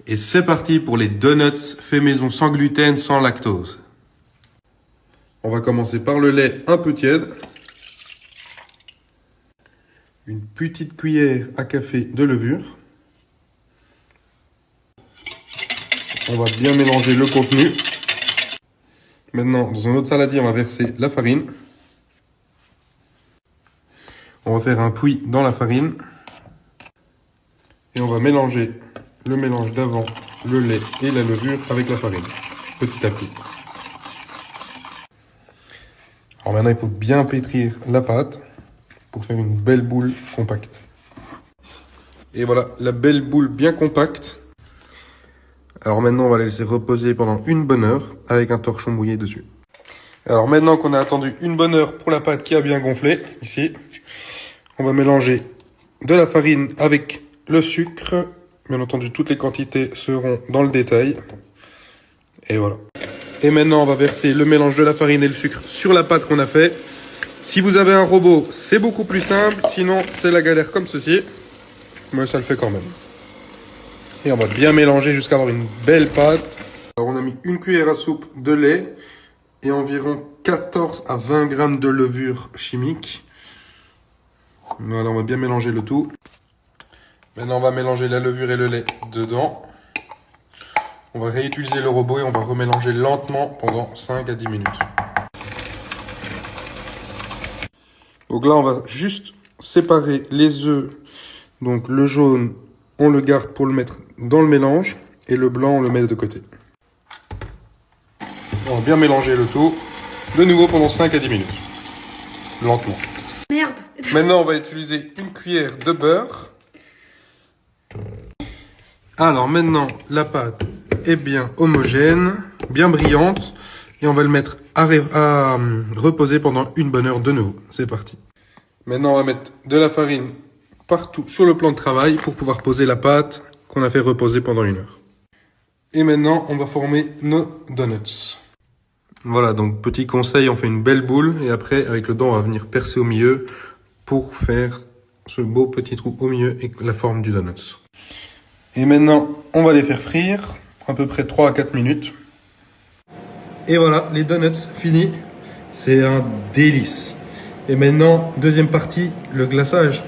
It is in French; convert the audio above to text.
Et c'est parti pour les donuts fait maison sans gluten, sans lactose. On va commencer par le lait un peu tiède. Une petite cuillère à café de levure. On va bien mélanger le contenu. Maintenant, dans un autre saladier, on va verser la farine. On va faire un puits dans la farine. Et on va mélanger le mélange d'avant, le lait et la levure avec la farine, petit à petit. Alors maintenant, il faut bien pétrir la pâte pour faire une belle boule compacte. Et voilà, la belle boule bien compacte. Alors maintenant, on va la laisser reposer pendant une bonne heure avec un torchon mouillé dessus. Alors maintenant qu'on a attendu une bonne heure pour la pâte qui a bien gonflé, ici, on va mélanger de la farine avec le sucre. Bien entendu, toutes les quantités seront dans le détail. Et voilà. Et maintenant, on va verser le mélange de la farine et le sucre sur la pâte qu'on a fait. Si vous avez un robot, c'est beaucoup plus simple. Sinon, c'est la galère comme ceci. Mais ça le fait quand même. Et on va bien mélanger jusqu'à avoir une belle pâte. Alors, on a mis une cuillère à soupe de lait et environ 14 à 20 grammes de levure chimique. Voilà, on va bien mélanger le tout. Maintenant, on va mélanger la levure et le lait dedans. On va réutiliser le robot et on va remélanger lentement pendant 5 à 10 minutes. Donc là, on va juste séparer les œufs. Donc le jaune, on le garde pour le mettre dans le mélange. Et le blanc, on le met de côté. On va bien mélanger le tout. De nouveau pendant 5 à 10 minutes. Lentement. Merde. Maintenant, on va utiliser une cuillère de beurre. Alors maintenant, la pâte est bien homogène, bien brillante. Et on va le mettre à reposer pendant une bonne heure de nouveau. C'est parti. Maintenant, on va mettre de la farine partout sur le plan de travail pour pouvoir poser la pâte qu'on a fait reposer pendant une heure. Et maintenant, on va former nos donuts. Voilà, donc petit conseil, on fait une belle boule. Et après, avec le dent, on va venir percer au milieu pour faire ce beau petit trou au milieu et la forme du donut. Et maintenant, on va les faire frire à peu près 3 à 4 minutes. Et voilà, les donuts finis. C'est un délice. Et maintenant, deuxième partie, le glaçage.